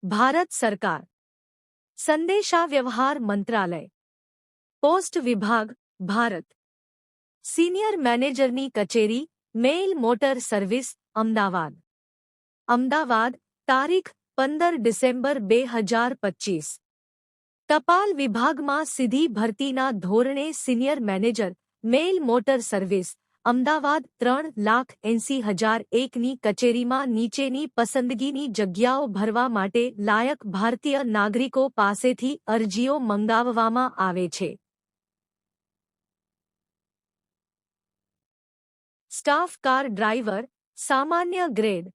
ભારત સરકાર સંદેશાવ્યવહાર મંત્રાલય પોસ્ટ વિભાગ ભારત સિનિયર મેનેજરની કચેરી mail motor service Ahmedabad Ahmedabad તારીખ 15 ડિસેમ્બર 2025 ટપાલ વિભાગમાં સીધી ભરતીના ધોરણે senior manager mail motor service Ahmedabad 3,80,001ની કચેરીમાં નીચેની પસંદગીની જગ્યાઓ ભરવા માટે લાયક ભારતીય નાગરિકો પાસેથી અરજીઓ મંગાવવામાં આવે છે. સ્ટાફ કાર ડ્રાઈવર સામાન્ય ગ્રેડ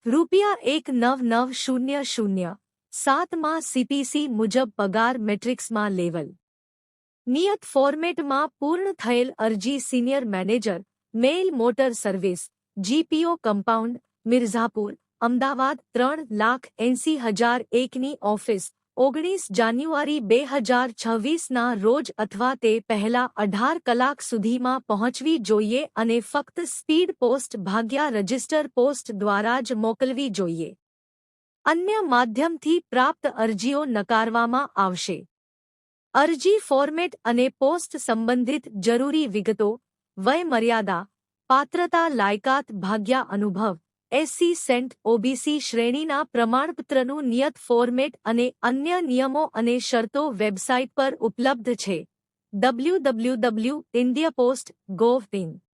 ₹19,900 7માં CPC મુજબ પગાર મેટ્રિક્સમાં લેવલ નિયત ફોર્મેટમાં પૂર્ણ થયેલ અરજી senior manager mail motor service GPO compound Mirzapur Ahmedabad 3,80,001ની ઓફિસ 19 જાન્યુઆરી 2026ના રોજ અથવા તે પહેલા 18 કલાક સુધીમાં પહોંચવી જોઈએ અને ફક્ત સ્પીડ પોસ્ટ ભાગ્યા રજિસ્ટર પોસ્ટ દ્વારા જ મોકલવી જોઈએ. અન્ય માધ્યમથી પ્રાપ્ત અરજીઓ નકારવામાં આવશે. અરજી ફોર્મેટ અને પોસ્ટ સંબંધિત જરૂરી વિગતો વય મર્યાદા પાત્રતા લાયકાત ભાગ્યા અનુભવ SC સેન્ટ OBC શ્રેણીના પ્રમાણપત્રનું નિયત ફોર્મેટ અને અન્ય નિયમો અને શરતો વેબસાઇટ પર ઉપલબ્ધ છે. www.indiapost.gov.in